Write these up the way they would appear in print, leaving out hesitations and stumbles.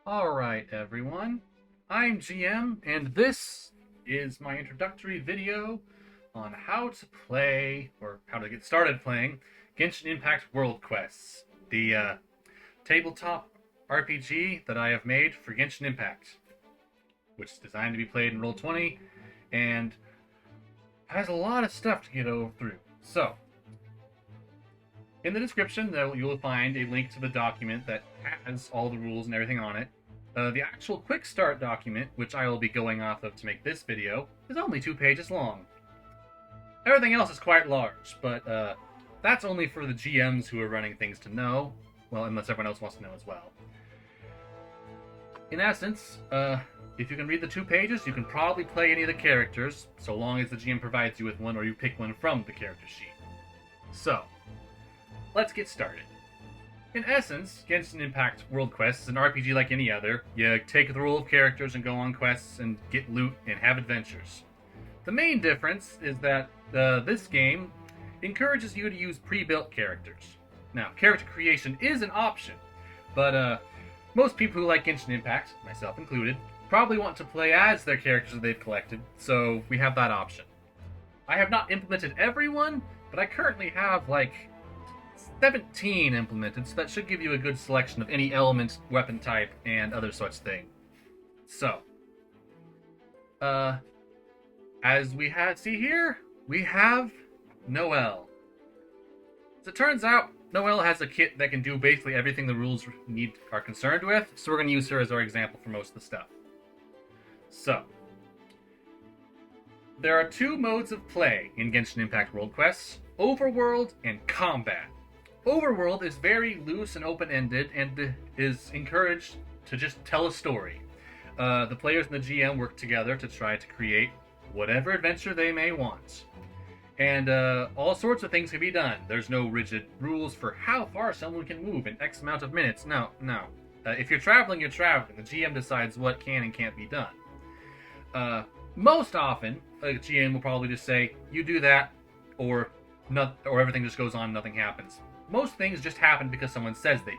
Alright everyone, I'm GM, and this is my introductory video on how to play, or how to get started playing, Genshin Impact World Quests, the tabletop RPG that I have made for Genshin Impact, which is designed to be played in Roll20, and has a lot of stuff to get through. So, in the description, you will find a link to the document that has all the rules and everything on it. The actual quick start document, which I will be going off of to make this video, is only 2 pages long. Everything else is quite large, but that's only for the GMs who are running things to know. Well, unless everyone else wants to know as well. In essence, if you can read the 2 pages, you can probably play any of the characters, so long as the GM provides you with one or you pick one from the character sheet. So, let's get started. In essence, Genshin Impact World Quest is an RPG like any other. You take the role of characters and go on quests and get loot and have adventures. The main difference is that this game encourages you to use pre-built characters. Now, character creation is an option, but most people who like Genshin Impact, myself included, probably want to play as their characters that they've collected, so we have that option. I have not implemented everyone, but I currently have like 17 implemented, so that should give you a good selection of any element, weapon type, and other such thing. So, as we see here, we have Noelle. As it turns out, Noelle has a kit that can do basically everything the rules are concerned with, so we're going to use her as our example for most of the stuff. So, there are 2 modes of play in Genshin Impact World Quests: Overworld and Combat. Overworld is very loose and open-ended and is encouraged to just tell a story. The players and the GM work together to try to create whatever adventure they may want. And all sorts of things can be done. There's no rigid rules for how far someone can move in X amount of minutes. No. If you're traveling, you're traveling. The GM decides what can and can't be done. Most often, a GM will probably just say, you do that, or everything just goes on and nothing happens. Most things just happen because someone says they do.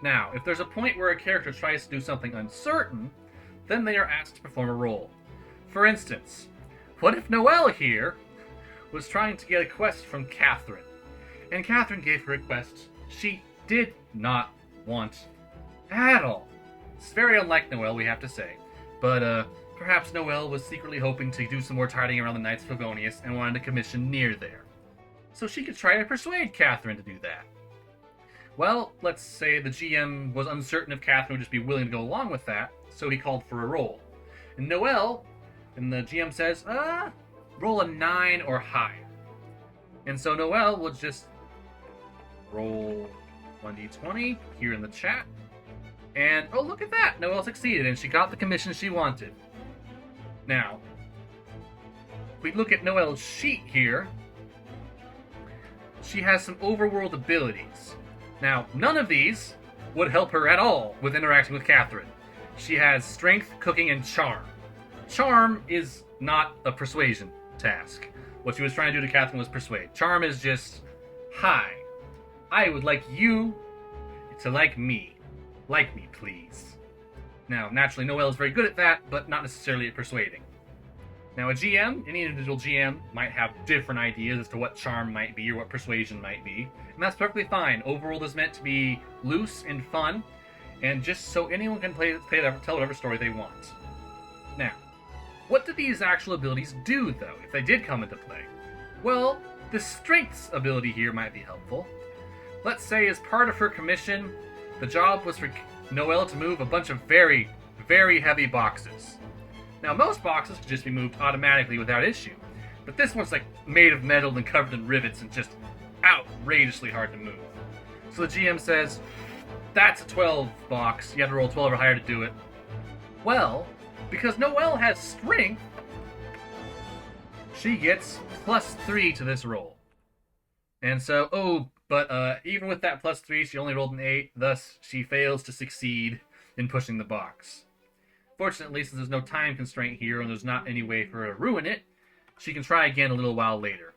Now, if there's a point where a character tries to do something uncertain, then they are asked to perform a role. For instance, what if Noelle here was trying to get a quest from Catherine, and Catherine gave her a quest she did not want at all? It's very unlike Noelle, we have to say, but perhaps Noelle was secretly hoping to do some more tidying around the Knights of Favonius and wanted a commission near there, so she could try to persuade Catherine to do that. Well, let's say the GM was uncertain if Catherine would just be willing to go along with that, so he called for a roll. And Noelle, and the GM says, roll a 9 or higher. And so Noelle will just roll 1d20 here in the chat. And, oh, look at that! Noelle succeeded, and she got the commission she wanted. Now, if we look at Noelle's sheet here, she has some overworld abilities. Now, none of these would help her at all with interacting with Catherine. She has strength, cooking, and charm. Charm is not a persuasion task. What she was trying to do to Catherine was persuade. Charm is just, hi, I would like you to like me. Like me, please. Now, naturally, Noelle is very good at that, but not necessarily at persuading. Now, a GM, any individual GM, might have different ideas as to what charm might be or what persuasion might be, and that's perfectly fine. Overworld is meant to be loose and fun, and just so anyone can tell whatever story they want. Now, what do these actual abilities do, though, if they did come into play? Well, the strengths ability here might be helpful. Let's say as part of her commission, the job was for Noelle to move a bunch of very, very heavy boxes. Now, most boxes could just be moved automatically without issue, but this one's like made of metal and covered in rivets and just outrageously hard to move. So the GM says, that's a 12 box, you have to roll 12 or higher to do it. Well, because Noelle has strength, she gets +3 to this roll. And so, but even with that +3, she only rolled an 8, thus she fails to succeed in pushing the box. Fortunately, since there's no time constraint here and there's not any way for her to ruin it, she can try again a little while later.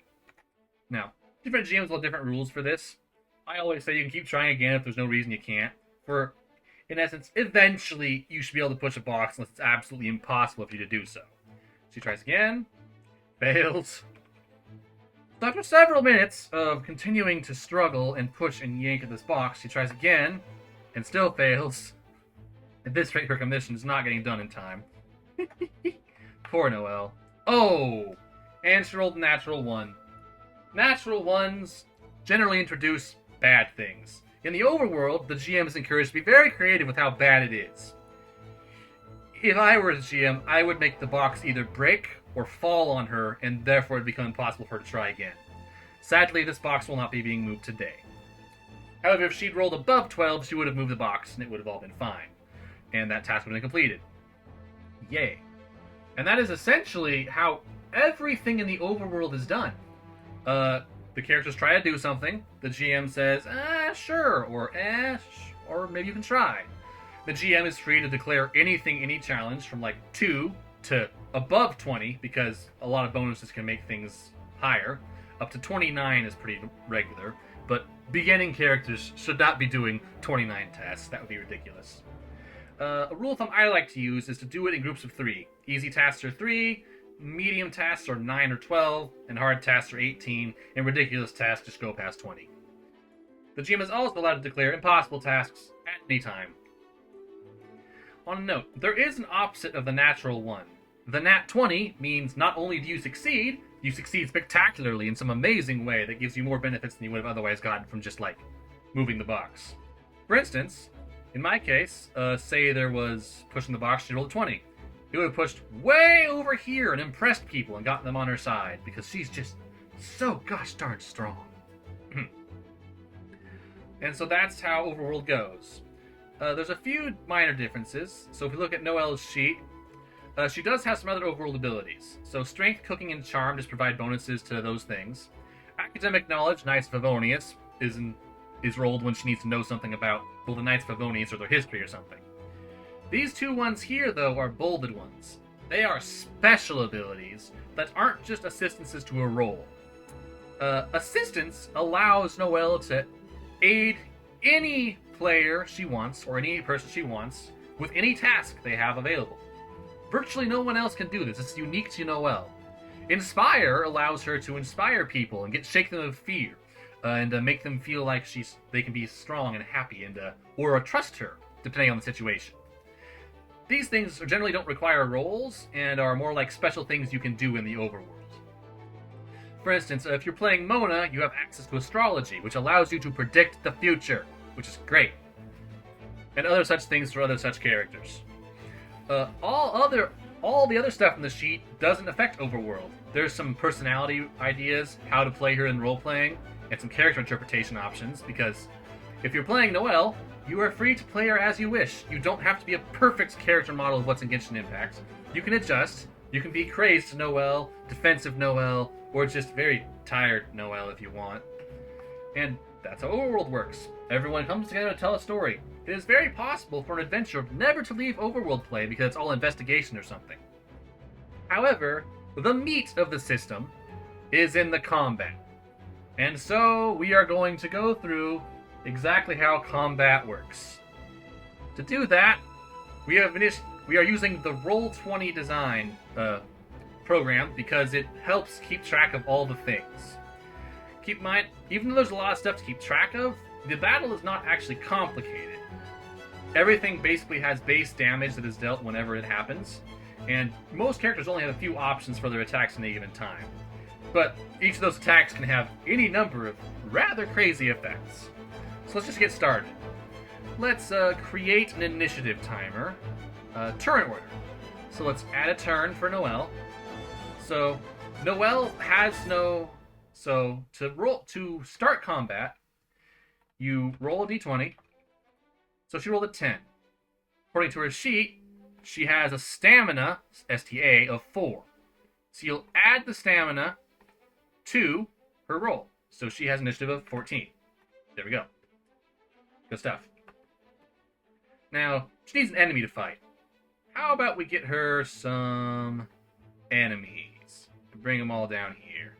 Now, different GMs will have different rules for this. I always say you can keep trying again if there's no reason you can't. In essence, eventually you should be able to push a box unless it's absolutely impossible for you to do so. She tries again, fails. After several minutes of continuing to struggle and push and yank at this box, she tries again and still fails. At this rate, her commission is not getting done in time. Poor Noelle. Oh! And she rolled a natural 1. Natural 1s generally introduce bad things. In the overworld, the GM is encouraged to be very creative with how bad it is. If I were the GM, I would make the box either break or fall on her, and therefore it would become impossible for her to try again. Sadly, this box will not be being moved today. However, if she'd rolled above 12, she would have moved the box, and it would have all been fine. And that task would have been completed. Yay. And that is essentially how everything in the overworld is done. The characters try to do something, the GM says, sure, or maybe you can try. The GM is free to declare anything, any challenge, from like 2 to above 20, because a lot of bonuses can make things higher. Up to 29 is pretty regular, but beginning characters should not be doing 29 tests. That would be ridiculous. A rule of thumb I like to use is to do it in groups of 3. Easy tasks are 3, medium tasks are 9 or 12, and hard tasks are 18, and ridiculous tasks just go past 20. The GM is also allowed to declare impossible tasks at any time. On a note, there is an opposite of the natural 1. The nat 20 means not only do you succeed spectacularly in some amazing way that gives you more benefits than you would have otherwise gotten from just, like, moving the box. For instance, in my case, say there was pushing the box, she rolled a 20. It would have pushed way over here and impressed people and gotten them on her side, because she's just so gosh darn strong. And so that's how Overworld goes. There's a few minor differences. So if we look at Noelle's sheet, she does have some other Overworld abilities. So Strength, Cooking, and Charm just provide bonuses to those things. Academic Knowledge, Knights of Favonius, is rolled when she needs to know something about, well, the Knights of Favonius or their history or something. These two ones here, though, are bolded ones. They are special abilities that aren't just assistances to a roll. Assistance allows Noelle to aid any player she wants, or any person she wants, with any task they have available. Virtually no one else can do this. It's unique to Noelle. Inspire allows her to inspire people and shake them of fear, and make them feel like they can be strong and happy, and or trust her, depending on the situation. These things generally don't require rolls, and are more like special things you can do in the overworld. For instance, if you're playing Mona, you have access to astrology, which allows you to predict the future, which is great. And other such things for other such characters. All the other stuff in the sheet doesn't affect Overworld. There's some personality ideas, how to play her in role-playing, and some character interpretation options, because if you're playing Noelle, you are free to play her as you wish. You don't have to be a perfect character model of what's in Genshin Impact. You can adjust. You can be crazed Noelle, defensive Noelle, or just very tired Noelle if you want. And that's how Overworld works. Everyone comes together to tell a story. It is very possible for an adventurer never to leave Overworld play because it's all investigation or something. However, the meat of the system is in the combat. And so we are going to go through exactly how combat works. To do that, we are using the Roll20 design program because it helps keep track of all the things. Keep in mind, even though there's a lot of stuff to keep track of, the battle is not actually complicated. Everything basically has base damage that is dealt whenever it happens, and most characters only have a few options for their attacks in a given time. But each of those attacks can have any number of rather crazy effects. So let's just get started. Let's create an initiative timer. Turn order. So let's add a turn for Noelle. So Noelle has no... So to start combat, you roll a d20. So she rolled a 10. According to her sheet, she has a stamina, STA, of 4. So you'll add the stamina to her roll. So she has initiative of 14. There we go. Good stuff. Now, she needs an enemy to fight. How about we get her some enemies? Bring them all down here.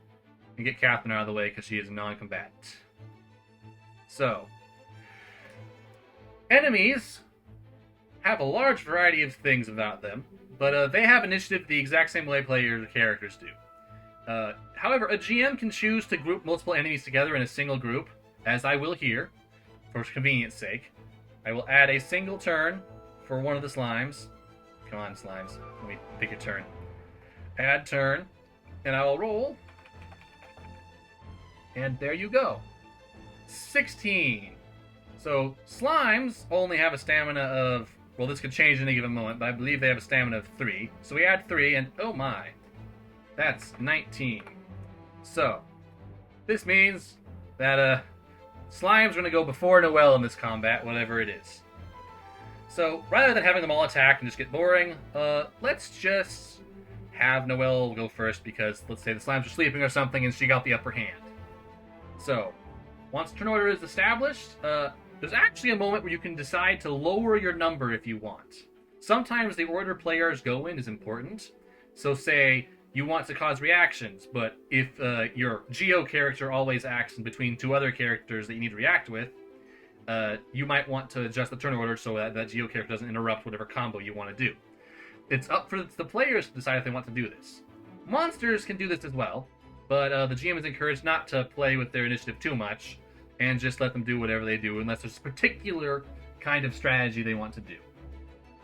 And get Catherine out of the way because she is a non-combatant. So, enemies have a large variety of things about them, but they have initiative the exact same way player characters do. However, a GM can choose to group multiple enemies together in a single group, as I will here, for convenience sake. I will add a single turn for one of the slimes. Come on, slimes. Let me pick your turn. Add turn, and I will roll. And there you go. 16. So, slimes only have a stamina of... Well, this could change in any given moment, but I believe they have a stamina of 3. So we add 3, and oh my. That's 19. So, this means that, slime's going to go before Noelle in this combat, whatever it is. So, rather than having them all attack and just get boring, let's just have Noelle go first because, let's say the slimes are sleeping or something and she got the upper hand. So, once turn order is established, there's actually a moment where you can decide to lower your number if you want. Sometimes the order players go in is important. So say you want to cause reactions, but if your Geo character always acts in between two other characters that you need to react with, you might want to adjust the turn order so that Geo character doesn't interrupt whatever combo you want to do. It's up for the players to decide if they want to do this. Monsters can do this as well, but the GM is encouraged not to play with their initiative too much, and just let them do whatever they do, unless there's a particular kind of strategy they want to do.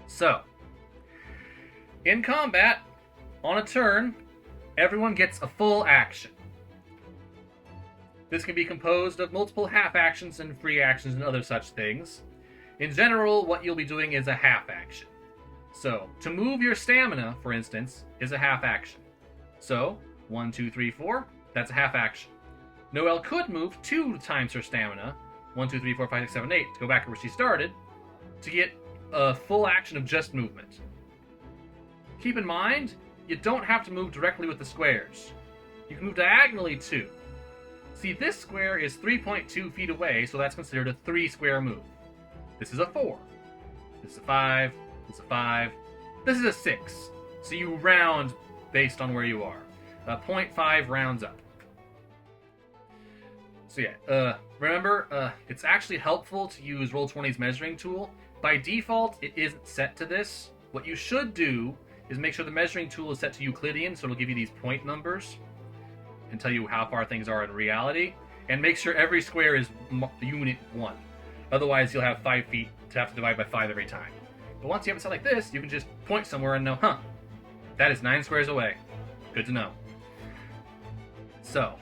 So, in combat, on a turn, everyone gets a full action. This can be composed of multiple half actions and free actions and other such things. In general, what you'll be doing is a half action. So, to move your stamina, for instance, is a half action. So, 1, 2, 3, 4, that's a half action. Noelle could move 2 times her stamina, 1, 2, 3, 4, 5, 6, 7, 8, to go back to where she started, to get a full action of just movement. Keep in mind, you don't have to move directly with the squares. You can move diagonally too. See, this square is 3.2 feet away, so that's considered a 3-square move. This is a 4. This is a 5. This is a 5. This is a 6. So you round based on where you are. 0.5 rounds up. So yeah, remember, it's actually helpful to use Roll20's measuring tool. By default, it isn't set to this. What you should do is make sure the measuring tool is set to Euclidean, so it'll give you these point numbers and tell you how far things are in reality. And make sure every square is unit 1. Otherwise, you'll have 5 feet to have to divide by 5 every time. But once you have it set like this, you can just point somewhere and know, that is 9 squares away. Good to know. So,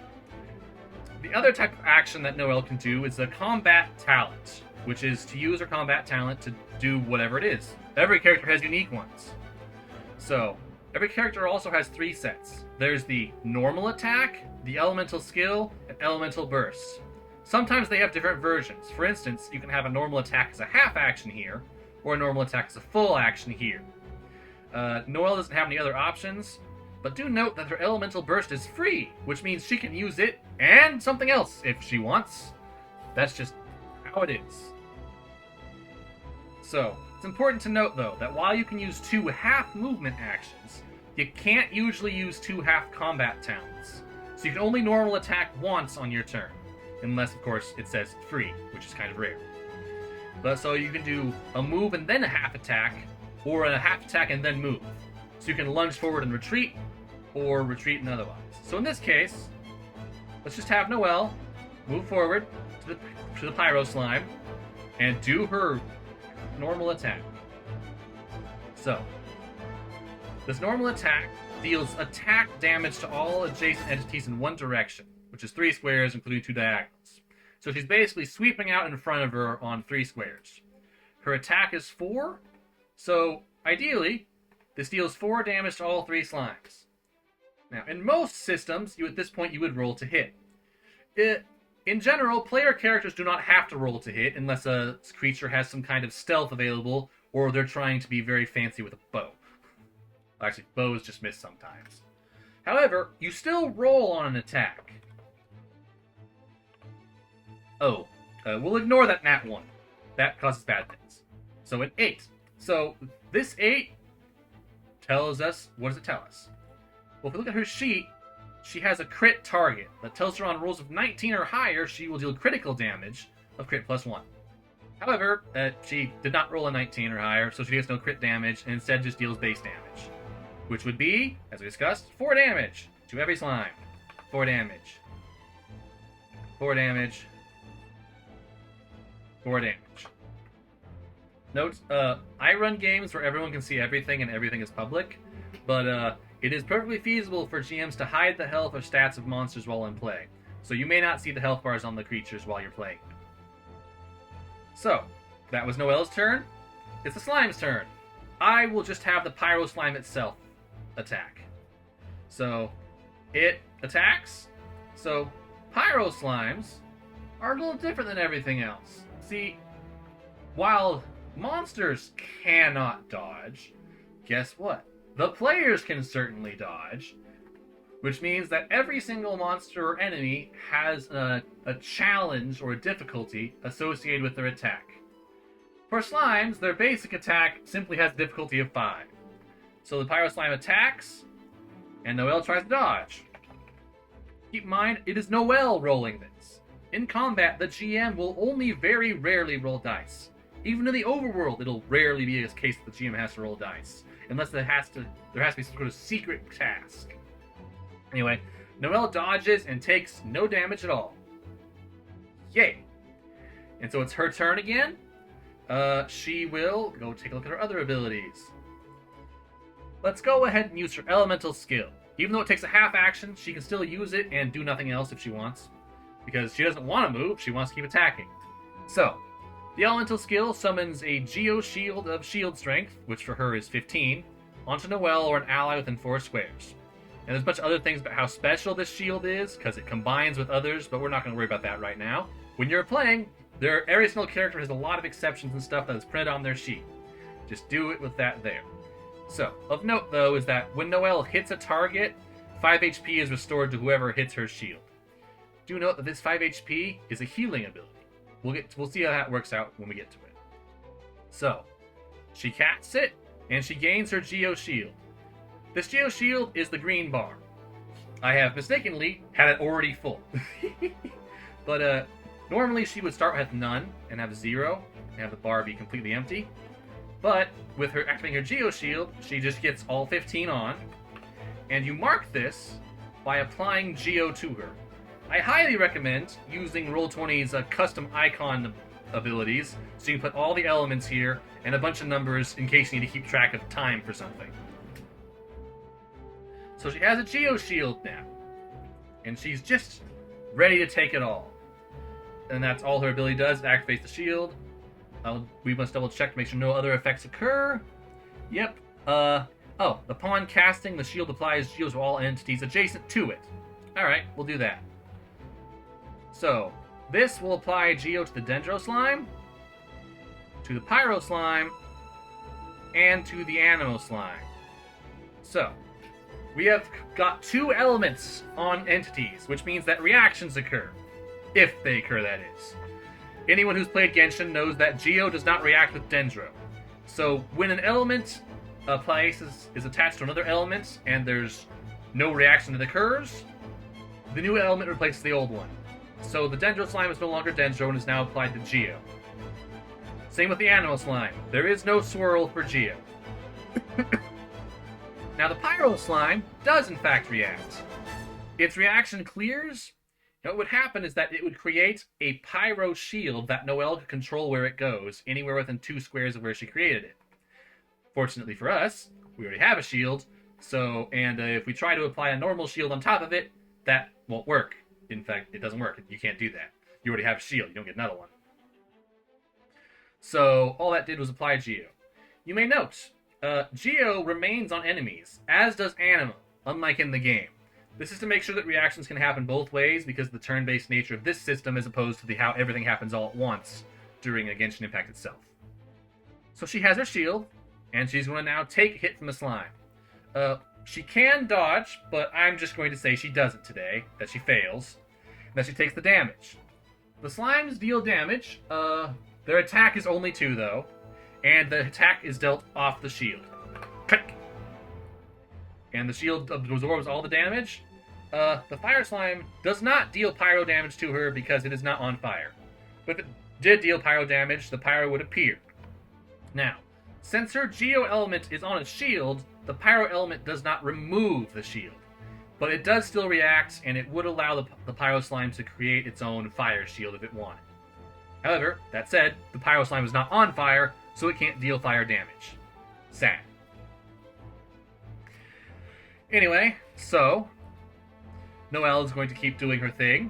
the other type of action that Noelle can do is the combat talent, which is to use her combat talent to do whatever it is. Every character has unique ones. So, every character also has 3 sets. There's the normal attack, the elemental skill, and elemental bursts. Sometimes they have different versions. For instance, you can have a normal attack as a half action here, or a normal attack as a full action here. Noelle doesn't have any other options, but do note that her elemental burst is free, which means she can use it and something else if she wants. That's just how it is. So, it's important to note though that while you can use 2 half movement actions, you can't usually use 2 half combat talents. So you can only normal attack once on your turn, unless of course it says free, which is kind of rare. But so you can do a move and then a half attack, or a half attack and then move. So you can lunge forward and retreat, or retreat and otherwise. So in this case, let's just have Noelle move forward to the Pyro Slime and do her normal attack. So, this normal attack deals attack damage to all adjacent entities in one direction, which is 3 squares, including 2 diagonals. So she's basically sweeping out in front of her on 3 squares. Her attack is 4, so ideally, this deals 4 damage to all 3 slimes. Now, in most systems, at this point you would roll to hit. In general, player characters do not have to roll to hit unless a creature has some kind of stealth available, or they're trying to be very fancy with a bow. Actually, bows just miss sometimes. However, you still roll on an attack. Oh, we'll ignore that nat 1. That causes bad things. So an 8. So this 8 tells us, what does it tell us? Well, if we look at her sheet, she has a crit target that tells her on rolls of 19 or higher, she will deal critical damage of crit plus 1. However, she did not roll a 19 or higher, so she gets no crit damage, and instead just deals base damage. Which would be, as we discussed, 4 damage to every slime. 4 damage. 4 damage. 4 damage. Note, I run games where everyone can see everything and everything is public, but it is perfectly feasible for GMs to hide the health or stats of monsters while in play. So you may not see the health bars on the creatures while you're playing. So, that was Noelle's turn. It's the slime's turn. I will just have the pyro slime itself attack. So, it attacks. So, pyro slimes are a little different than everything else. See, while monsters cannot dodge, guess what? The players can certainly dodge, which means that every single monster or enemy has a challenge or a difficulty associated with their attack. For slimes, their basic attack simply has a difficulty of 5. So the pyro slime attacks, and Noelle tries to dodge. Keep in mind, it is Noelle rolling this. In combat, the GM will only very rarely roll dice. Even in the overworld, it'll rarely be a case that the GM has to roll dice, unless there has to be some sort of secret task. Anyway, Noelle dodges and takes no damage at all. Yay! And so it's her turn again. She will go take a look at her other abilities. Let's go ahead and use her elemental skill. Even though it takes a half action, she can still use it and do nothing else if she wants. Because she doesn't want to move, she wants to keep attacking. So, the elemental skill summons a Geo Shield of Shield Strength, which for her is 15, onto Noelle or an ally within 4 squares. And there's a bunch of other things about how special this shield is, because it combines with others, but we're not going to worry about that right now. When you're playing, every single character has a lot of exceptions and stuff that is printed on their sheet. Just do it with that there. So, of note though, is that when Noelle hits a target, 5 HP is restored to whoever hits her shield. Do note that this 5 HP is a healing ability. We'll see how that works out when we get to it. So, she casts it, and she gains her Geo Shield. This Geo Shield is the green bar. I have mistakenly had it already full. But normally she would start with none and have 0, and have the bar be completely empty. But with her activating her Geo Shield, she just gets all 15 on, and you mark this by applying Geo to her. I highly recommend using Roll20's custom icon abilities, so you can put all the elements here and a bunch of numbers in case you need to keep track of time for something. So she has a Geo Shield now, and she's just ready to take it all. And that's all her ability does, it activates the shield. We must double check to make sure no other effects occur. Yep. Upon casting, the shield applies Geos to all entities adjacent to it. Alright, we'll do that. So, this will apply Geo to the Dendro Slime, to the Pyro Slime, and to the Animo Slime. So, we have got 2 elements on entities, which means that reactions occur. If they occur, that is. Anyone who's played Genshin knows that Geo does not react with Dendro. So, when an element is attached to another element, and there's no reaction that occurs, the new element replaces the old one. So the Dendro Slime is no longer Dendro and is now applied to Geo. Same with the Animo Slime. There is no swirl for Geo. Now the Pyro Slime does in fact react. Its reaction clears. Now what would happen is that it would create a Pyro Shield that Noelle could control where it goes, anywhere within 2 squares of where she created it. Fortunately for us, we already have a shield, and if we try to apply a normal shield on top of it, that won't work. In fact, it doesn't work. You can't do that. You already have a shield. You don't get another one. So, all that did was apply Geo. You may note, Geo remains on enemies, as does Animo, unlike in the game. This is to make sure that reactions can happen both ways, because of the turn-based nature of this system, as opposed to how everything happens all at once during a Genshin Impact itself. So she has her shield, and she's going to now take a hit from the slime. She can dodge, but I'm just going to say she doesn't today, that she fails, and that she takes the damage. The slimes deal damage. Their attack is only 2, though, and the attack is dealt off the shield. Click! And the shield absorbs all the damage. The fire slime does not deal pyro damage to her because it is not on fire. But if it did deal pyro damage, the pyro would appear. Now, since her geo element is on a shield, the pyro element does not remove the shield. But it does still react, and it would allow the pyro slime to create its own fire shield if it wanted. However, that said, the pyro slime is not on fire, so it can't deal fire damage. Sad. Anyway, so Noelle is going to keep doing her thing,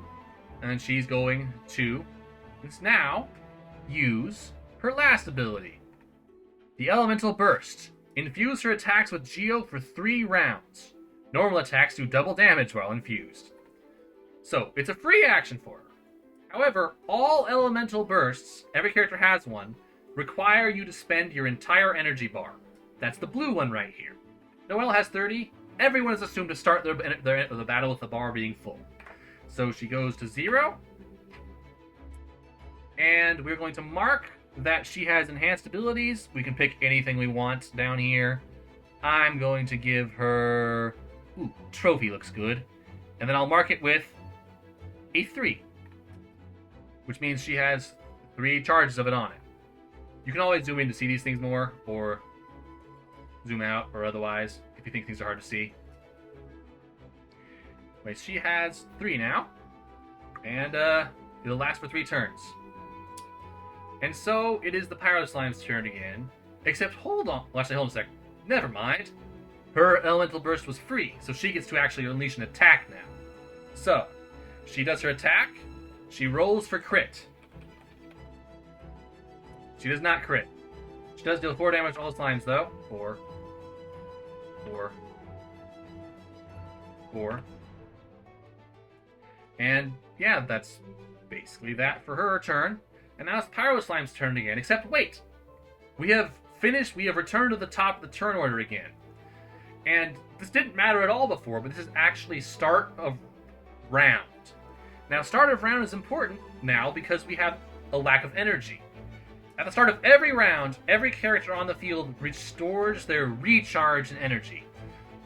and she's going to now use her last ability, the Elemental Burst. Infuse her attacks with Geo for 3 rounds. Normal attacks do double damage while infused. So, it's a free action for her. However, all elemental bursts, every character has one, require you to spend your entire energy bar. That's the blue one right here. Noelle has 30. Everyone is assumed to start the battle with the bar being full. So she goes to 0. And we're going to mark that she has enhanced abilities. We can pick anything we want down here. I'm going to give her... Ooh, trophy looks good. And then I'll mark it with a 3. Which means she has 3 charges of it on it. You can always zoom in to see these things more, or zoom out, or otherwise, if you think things are hard to see. Wait, she has 3 now. And it'll last for 3 turns. And so it is the Pyro Slime's turn again. Except, hold on. Well, actually, hold on a sec. Never mind. Her Elemental Burst was free, so she gets to actually unleash an attack now. So, she does her attack. She rolls for crit. She does not crit. She does deal 4 damage to all slimes, though. 4. And, yeah, that's basically that for her turn. And now it's Pyro Slime's turn again, except wait! We have returned to the top of the turn order again. And this didn't matter at all before, but this is actually start of round. Now, start of round is important now because we have a lack of energy. At the start of every round, every character on the field restores their recharge in energy.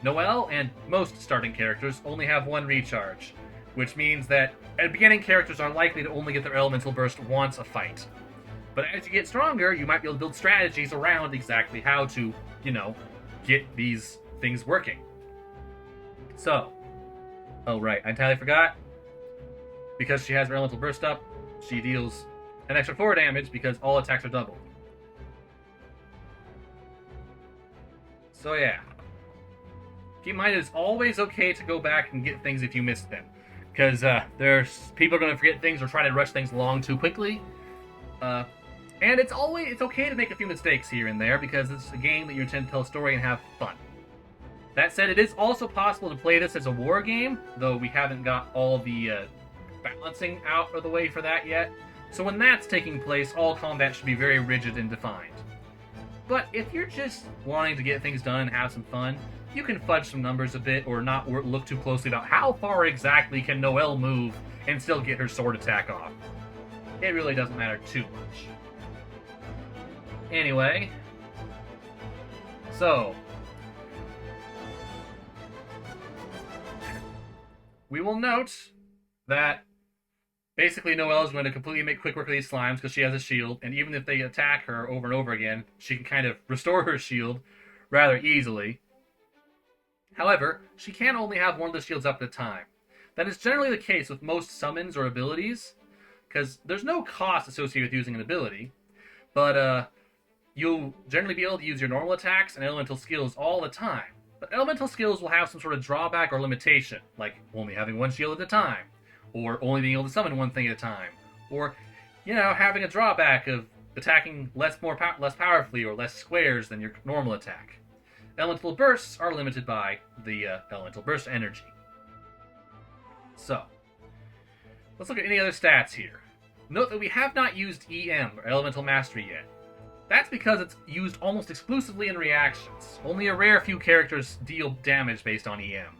Noelle and most starting characters only have 1 recharge, which means that beginning characters are likely to only get their Elemental Burst once a fight. But as you get stronger, you might be able to build strategies around exactly how to, get these things working. So, oh right, I entirely forgot. Because she has her Elemental Burst up, she deals an extra 4 damage because all attacks are doubled. So yeah. Keep in mind it's always okay to go back and get things if you missed them. Because there's people are going to forget things or try to rush things along too quickly. And it's okay to make a few mistakes here and there because it's a game that you intend to tell a story and have fun. That said, it is also possible to play this as a war game, though we haven't got all the balancing out of the way for that yet. So when that's taking place, all combat should be very rigid and defined. But if you're just wanting to get things done and have some fun, you can fudge some numbers a bit or not look too closely about how far exactly can Noelle move and still get her sword attack off. It really doesn't matter too much. Anyway, so we will note that basically Noelle is going to completely make quick work of these slimes because she has a shield, and even if they attack her over and over again, she can kind of restore her shield rather easily. However, she can only have one of the shields up at a time. That is generally the case with most summons or abilities, because there's no cost associated with using an ability, but you'll generally be able to use your normal attacks and elemental skills all the time. But elemental skills will have some sort of drawback or limitation, like only having 1 shield at a time, or only being able to summon 1 thing at a time, or, having a drawback of attacking less powerfully or less squares than your normal attack. Elemental bursts are limited by the elemental burst energy. So, let's look at any other stats here. Note that we have not used EM, or Elemental Mastery, yet. That's because it's used almost exclusively in reactions. Only a rare few characters deal damage based on EM.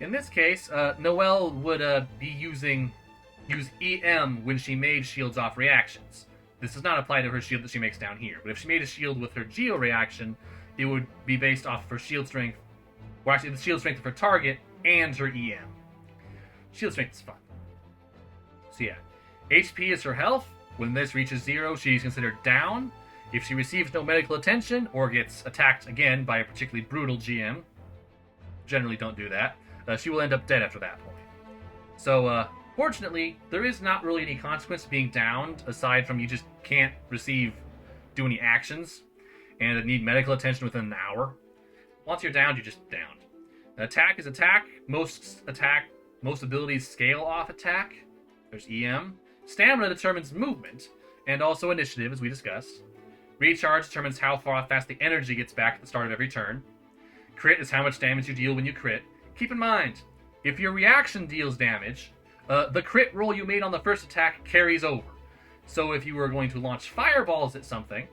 In this case, Noelle would use EM when she made shields off reactions. This does not apply to her shield that she makes down here, but if she made a shield with her Geo reaction, it would be based off of her shield strength, or actually the shield strength of her target and her EM. Shield strength is fun. So yeah, HP is her health, When this reaches 0, she's considered down. If she receives no medical attention or gets attacked again by a particularly brutal GM, generally don't do that, she will end up dead after that point. So, fortunately, there is not really any consequence to being downed, aside from you just can't do any actions, and need medical attention within an hour. Once you're downed, you're just downed. Attack is attack. Most abilities scale off attack. There's EM. Stamina determines movement, and also initiative, as we discussed. Recharge determines how fast the energy gets back at the start of every turn. Crit is how much damage you deal when you crit. Keep in mind, if your reaction deals damage, the crit roll you made on the first attack carries over. So if you were going to launch fireballs at something,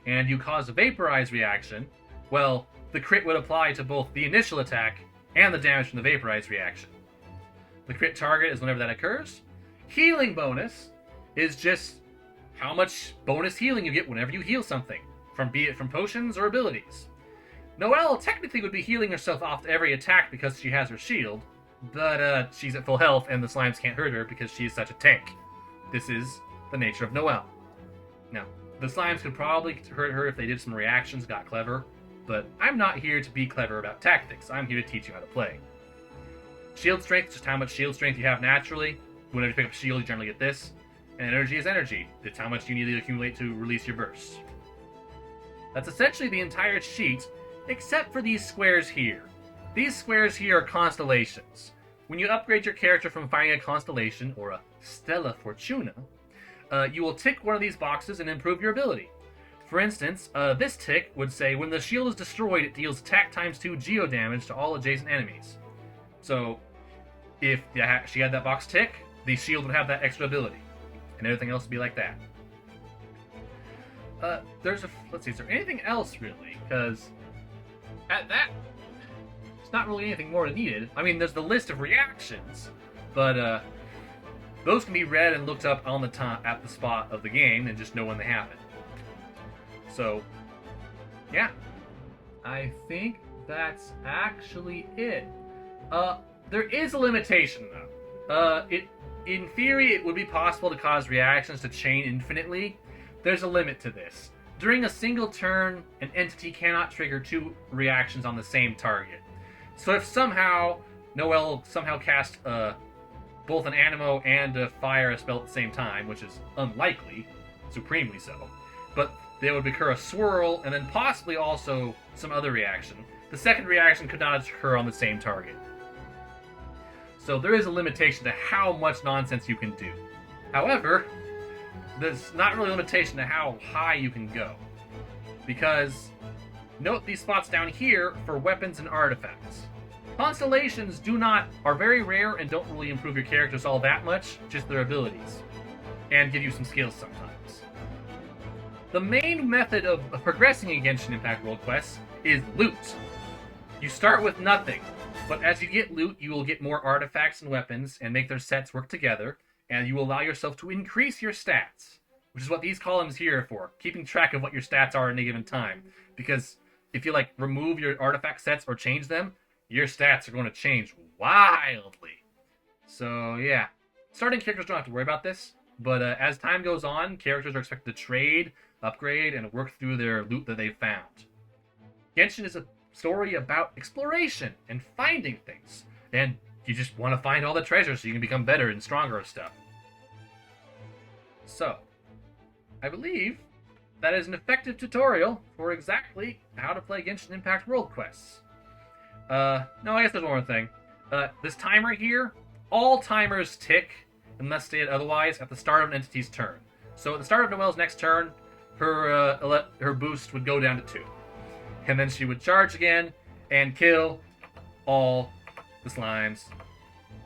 and you cause a vaporize reaction, well, the crit would apply to both the initial attack and the damage from the vaporize reaction. The crit target is whenever that occurs. Healing bonus is just how much bonus healing you get whenever you heal something, be it from potions or abilities. Noelle technically would be healing herself off every attack because she has her shield, but she's at full health and the slimes can't hurt her because she is such a tank. This is the nature of Noelle. Now, the slimes could probably hurt her if they did some reactions, got clever, but I'm not here to be clever about tactics. I'm here to teach you how to play. Shield strength is just how much shield strength you have naturally. Whenever you pick up a shield, you generally get this. And energy is energy. It's how much you need to accumulate to release your bursts. That's essentially the entire sheet, except for these squares here. These squares here are constellations. When you upgrade your character from finding a constellation, or a Stella Fortuna, you will tick one of these boxes and improve your ability. For instance, this tick would say, when the shield is destroyed, it deals attack times 2 geo damage to all adjacent enemies. So, if she had that box tick, the shield would have that extra ability. And everything else would be like that. Let's see, is there anything else, really? Because, at that, it's not really anything more needed. I mean, there's the list of reactions, but, those can be read and looked up on the at the spot of the game and just know when they happen. So, yeah. I think that's actually it. There is a limitation, though. In theory, it would be possible to cause reactions to chain infinitely. There's a limit to this. During a single turn, an entity cannot trigger 2 reactions on the same target. So if somehow Noelle cast both an Animo and a Fire spell at the same time, which is unlikely, supremely so, but there would occur a swirl and then possibly also some other reaction. The second reaction could not occur on the same target. So there is a limitation to how much nonsense you can do. However, there's not really a limitation to how high you can go. Because, note these spots down here for weapons and artifacts. Constellations are very rare and don't really improve your characters all that much, just their abilities. And give you some skills sometimes. The main method of progressing in Genshin Impact World Quests is loot. You start with nothing, but as you get loot, you will get more artifacts and weapons and make their sets work together, and you will allow yourself to increase your stats, which is what these columns here are for, keeping track of what your stats are at any given time. Because if you remove your artifact sets or change them, your stats are going to change wildly. So yeah, starting characters don't have to worry about this, but as time goes on, characters are expected to trade, upgrade, and work through their loot that they've found. Genshin is a story about exploration and finding things, and you just want to find all the treasures so you can become better and stronger and stuff. So, I believe that is an effective tutorial for exactly how to play Genshin Impact World Quests. No, I guess there's one more thing. This timer here, all timers tick, unless stated otherwise, at the start of an entity's turn. So at the start of Noelle's next turn, her boost would go down to 2. And then she would charge again and kill all the slimes.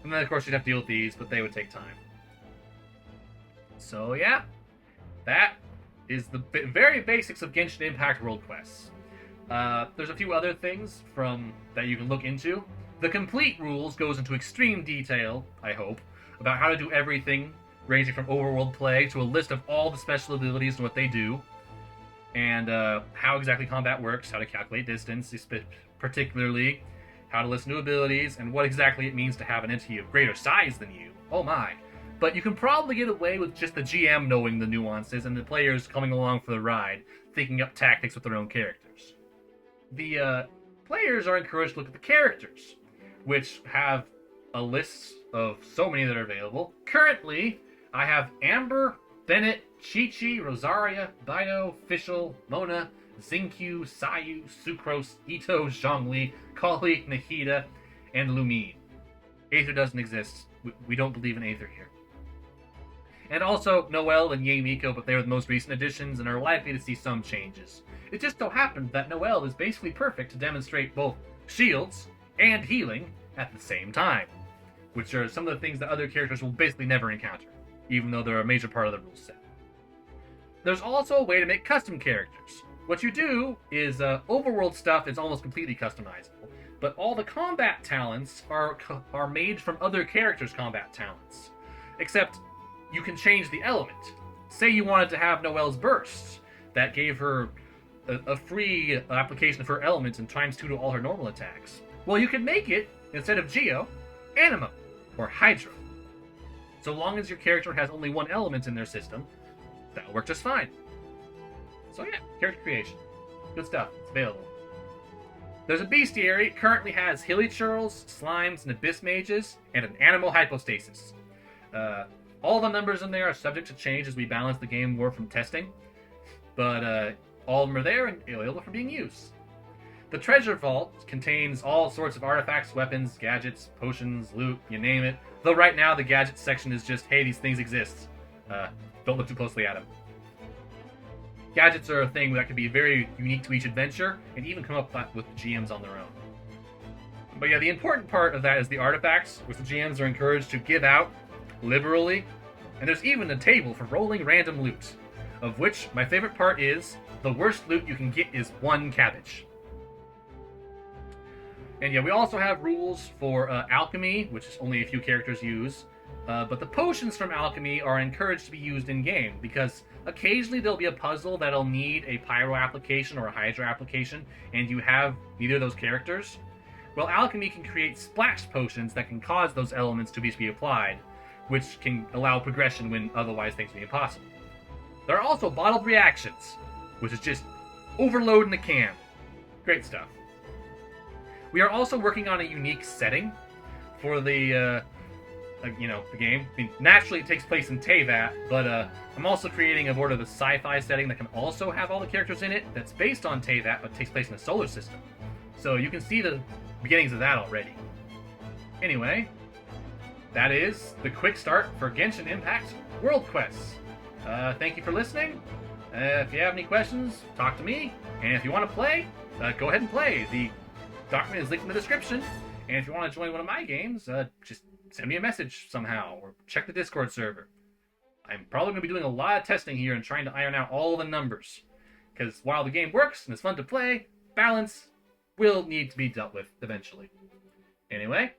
And then, of course, she'd have to deal with these, but they would take time. So, yeah. That is the very basics of Genshin Impact World Quests. There's a few other things that you can look into. The complete rules goes into extreme detail, I hope, about how to do everything, ranging from overworld play to a list of all the special abilities and what they do. And how exactly combat works, how to calculate distance, particularly how to listen to abilities, and what exactly it means to have an entity of greater size than you. Oh my. but you can probably get away with just the GM knowing the nuances and the players coming along for the ride, thinking up tactics with their own characters. The players are encouraged to look at the characters, which have a list of so many that are available. Currently, I have Amber, Bennett, Chi-Chi, Rosaria, Bino, Fischl, Mona, Xingqiu, Sayu, Sucrose, Ito, Zhongli, Kali, Nahida, and Lumine. Aether doesn't exist. We don't believe in Aether here. And also Noelle and Ye Miko, but they are the most recent additions and are likely to see some changes. It just so happened that Noelle is basically perfect to demonstrate both shields and healing at the same time, which are some of the things that other characters will basically never encounter, even though they're a major part of the rule set. There's also a way to make custom characters. What you do is overworld stuff is almost completely customizable, but all the combat talents are made from other characters' combat talents. Except you can change the element. Say you wanted to have Noelle's bursts that gave her a free application of her element and times 2 to all her normal attacks. Well, you can make it, instead of Geo, Anima or Hydra. So long as your character has only one element in their system, that'll work just fine. So yeah, character creation. Good stuff. It's available. There's a bestiary. It currently has Hilichurls, Slimes, and Abyss Mages, and an Animal Hypostasis. All the numbers in there are subject to change as we balance the game more from testing, but all of them are there and available for being used. The Treasure Vault contains all sorts of artifacts, weapons, gadgets, potions, loot, you name it. Though right now the gadget section is just, hey, these things exist. Don't look too closely at them. Gadgets are a thing that can be very unique to each adventure, and even come up with GMs on their own. But yeah, the important part of that is the artifacts, which the GMs are encouraged to give out liberally. And there's even a table for rolling random loot, of which my favorite part is, the worst loot you can get is 1 cabbage. And yeah, we also have rules for alchemy, which only a few characters use. But the potions from alchemy are encouraged to be used in-game, because occasionally there'll be a puzzle that'll need a pyro application or a hydra application, and you have neither of those characters. Well, alchemy can create splash potions that can cause those elements to be applied, which can allow progression when otherwise things would be impossible. There are also bottled reactions, which is just overload in the can. Great stuff. We are also working on a unique setting for the game. I mean, naturally it takes place in Teyvat, but I'm also creating a more of a sci-fi setting that can also have all the characters in it, that's based on Teyvat, but takes place in a solar system. So you can see the beginnings of that already. Anyway, that is the quick start for Genshin Impact World Quests. Thank you for listening. If you have any questions, talk to me. And if you want to play, go ahead and play. The document is linked in the description. And if you want to join one of my games, just send me a message somehow, or check the Discord server. I'm probably going to be doing a lot of testing here and trying to iron out all the numbers. Because while the game works and it's fun to play, balance will need to be dealt with eventually. Anyway,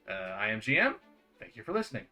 I am GM. Thank you for listening.